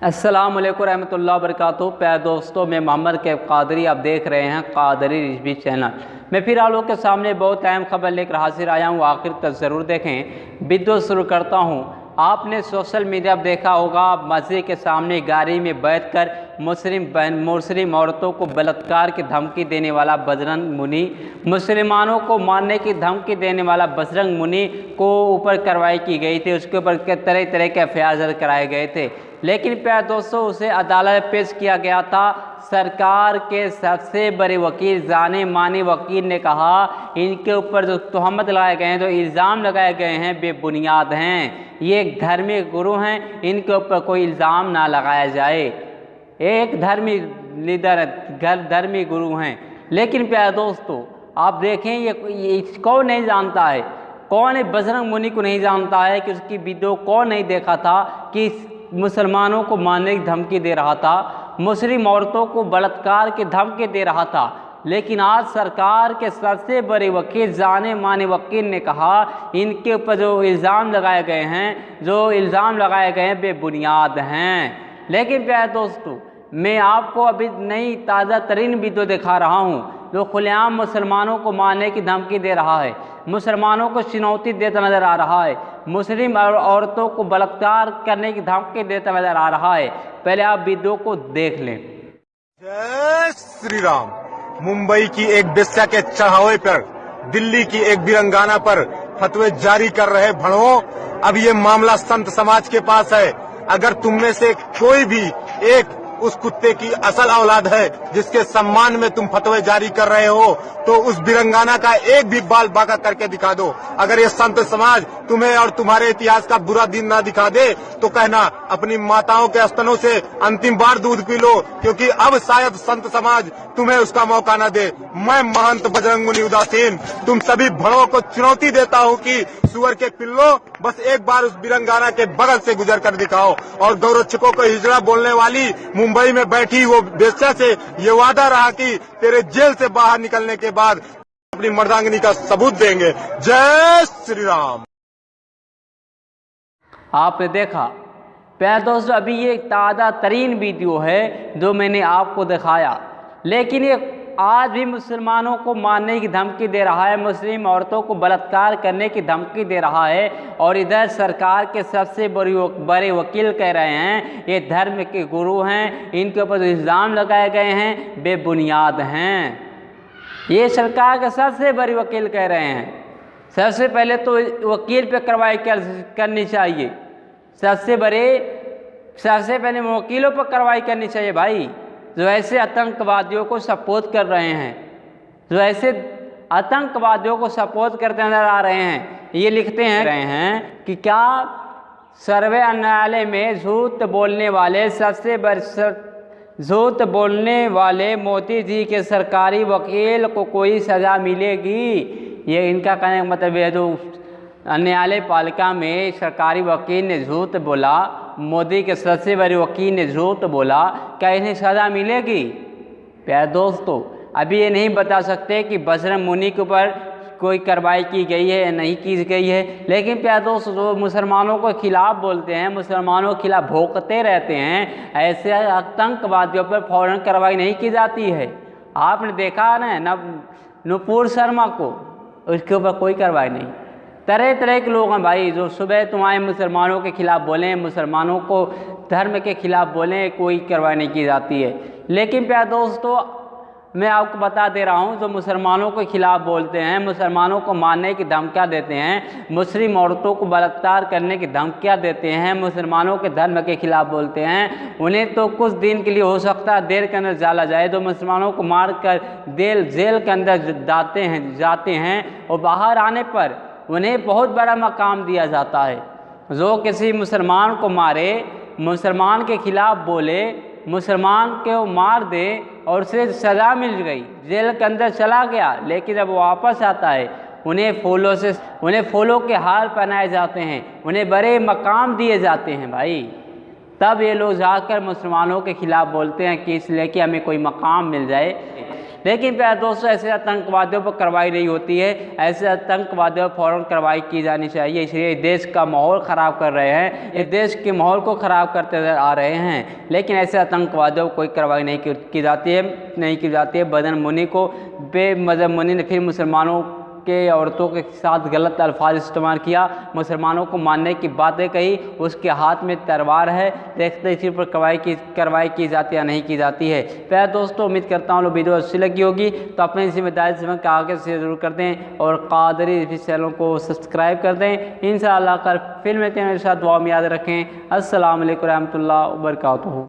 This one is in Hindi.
अस्सलाम वालेकुम रहमतुल्लाहि व बरकातुहू। प्यारे दोस्तों, मैं मोहम्मद कैफ कादरी, आप देख रहे हैं कादरी रिजवी चैनल। मैं फिर आप लोगों के सामने बहुत अहम खबर लेकर हाजिर आया हूँ, आखिर तक ज़रूर देखें। वीडियो शुरू करता हूँ। आपने सोशल मीडिया पर देखा होगा, मस्जिद के सामने गाड़ी में बैठकर मुस्लिम औरतों को बलात्कार की धमकी देने वाला बजरंग मुनि, मुसलमानों को मारने की धमकी देने वाला बजरंग मुनि को ऊपर कार्रवाई की गई थी। उसके ऊपर तरह तरह के एफआईआर कराए गए थे, लेकिन प्यारे दोस्तों उसे अदालत में पेश किया गया था। सरकार के सबसे बड़े वकील, जाने माने वकील ने कहा इनके ऊपर जो तोहमत लगाए गए हैं, जो इल्ज़ाम लगाए गए हैं, बेबुनियाद हैं। ये एक धर्मी गुरु हैं, इनके ऊपर कोई इल्ज़ाम ना लगाया जाए। एक धर्मी लीडर, धर्मी गुरु हैं। लेकिन प्यारे दोस्तों आप देखें, ये कौन नहीं जानता है, कौन है बजरंग मुनि को नहीं जानता है कि उसकी वीडियो कौन नहीं देखा था कि मुसलमानों को मारने की धमकी दे रहा था, मुस्लिम औरतों को बलात्कार की धमकी दे रहा था। लेकिन आज सरकार के सबसे बड़े वकील, जाने माने वकील ने कहा इनके ऊपर जो इल्ज़ाम लगाए गए हैं, बेबुनियाद हैं। लेकिन प्यारे दोस्तों मैं आपको अभी नई ताज़ा तरीन वीडियो दिखा रहा हूँ जो खुलेआम मुसलमानों को मारने की धमकी दे रहा है, मुसलमानों को चुनौती देता नज़र आ रहा है, मुस्लिम औरतों को बलात्कार करने की धमकी देता नज़र आ रहा है। पहले आप वीडियो को देख लें। जय श्री राम। मुंबई की एक बेस्या के चढ़ावे पर, दिल्ली की एक बिरंगाना पर फतवे जारी कर रहे भड़ों, अब ये मामला संत समाज के पास है। अगर तुम में से कोई भी एक उस कुत्ते की असल औलाद है जिसके सम्मान में तुम फतवे जारी कर रहे हो, तो उस बिरंगाना का एक भी बाल बांका करके दिखा दो। अगर ये संत समाज तुम्हें और तुम्हारे इतिहास का बुरा दिन ना दिखा दे तो कहना अपनी माताओं के स्तनों से अंतिम बार दूध पी लो, क्योंकि अब शायद संत समाज तुम्हें उसका मौका न दे। मैं महंत बजरंग मुनि उदासीन तुम सभी भड़ों को चुनौती देता हूँ कि सुअर के पिल्लो बस एक बार उस बिरंगाना के बगल से गुजर कर दिखाओ। और गौरक्षकों को हिजड़ा बोलने वाली मुंबई में बैठी वो बेस्या से ये वादा रहा कि तेरे जेल से बाहर निकलने के बाद अपनी मर्दांगिनी का सबूत देंगे। जय श्री राम। आपने देखा प्यारे दोस्तों, अभी ये ताज़ा तरीन वीडियो है जो मैंने आपको दिखाया, लेकिन ये आज भी मुसलमानों को मारने की धमकी दे रहा है, मुस्लिम औरतों को बलात्कार करने की धमकी दे रहा है। और इधर सरकार के सबसे बड़े वकील कह रहे हैं ये धर्म के गुरु हैं, इनके ऊपर जो इल्ज़ाम लगाए गए हैं बेबुनियाद हैं। ये सरकार के सबसे बड़े वकील कह रहे हैं। सबसे पहले तो वकील पे कार्रवाई करनी चाहिए। सबसे पहले वकीलों पर कार्रवाई करनी चाहिए भाई, जो ऐसे आतंकवादियों को सपोर्ट कर रहे हैं, जो ऐसे आतंकवादियों को सपोर्ट करते नजर आ रहे हैं। ये लिखते हैं कि क्या सर्वे न्यायालय में झूठ बोलने वाले मोदी जी के सरकारी वकील को कोई सज़ा मिलेगी। ये इनका कहने का मतलब है, जो न्यायालय पालिका में सरकारी वकील ने झूठ बोला, मोदी के सबसे बड़े वकील ने झूठ बोला, क्या इन्हें सज़ा मिलेगी? प्यारे दोस्तों अभी ये नहीं बता सकते कि बजरंग मुनि के ऊपर कोई कार्रवाई की गई है या नहीं की गई है। लेकिन प्यारे दोस्तों जो मुसलमानों के खिलाफ बोलते हैं, मुसलमानों के खिलाफ भोंकते रहते हैं, ऐसे आतंकवादियों पर फौरन कार्रवाई नहीं की जाती है। आपने देखा ना नुपुर शर्मा को, उसके ऊपर कोई कार्रवाई नहीं। तरह तरह के लोग हैं भाई जो सुबह तुम्हारे मुसलमानों के खिलाफ बोलें, मुसलमानों को धर्म के खिलाफ बोलें, कोई कार्रवाई नहीं की जाती है। लेकिन प्यारे दोस्तों मैं आपको बता दे रहा हूँ, जो मुसलमानों के खिलाफ बोलते हैं, मुसलमानों को मारने की धमकियाँ देते हैं, मुस्लिम औरतों को बलात्कार करने की धमकियाँ देते हैं, मुसलमानों के धर्म के खिलाफ बोलते हैं, उन्हें तो कुछ दिन के लिए हो सकता है देर के अंदर जाला जाए। जो मुसलमानों को मार कर जेल के अंदर जाते हैं और बाहर आने पर उन्हें बहुत बड़ा मकाम दिया जाता है। जो किसी मुसलमान को मारे, मुसलमान के खिलाफ बोले, मुसलमान को मार दे और उसे सज़ा मिल गई, जेल के अंदर चला गया, लेकिन जब वापस आता है उन्हें फूलों के हार पहनाए जाते हैं, उन्हें बड़े मकाम दिए जाते हैं भाई। तब ये लोग जाकर मुसलमानों के खिलाफ बोलते हैं कि इसलिए कि हमें कोई मकाम मिल जाए। लेकिन प्यारे दोस्तों ऐसे आतंकवादियों पर कार्रवाई नहीं होती है। ऐसे आतंकवादियों पर फौरन कार्रवाई की जानी चाहिए। इसलिए देश का माहौल ख़राब कर रहे हैं, ये देश के माहौल को ख़राब करते नजर आ रहे हैं। लेकिन ऐसे आतंकवादियों को कोई कार्रवाई नहीं की जाती है। बदन मुनी को बेमजहब मुनी ने फिर मुसलमानों के औरतों के साथ गलत अल्फाज इस्तेमाल किया, मुसलमानों को मानने की बातें कही। उसके हाथ में तलवार है, देखते इसी पर कार्रवाई की जाती या नहीं की जाती है। प्यारे दोस्तों उम्मीद करता हूँ वीडियो अच्छी लगी होगी तो अपनी जिम्मेदारी से आगे से जरूर कर दें और कादरी चैनल को सब्सक्राइब कर दें। इंशाअल्लाह कल फिर मिलते हैं, मेरे साथ दुआ में याद रखें। अस्सलाम वालेकुम रहमतुल्लाहि व बरकातुहू।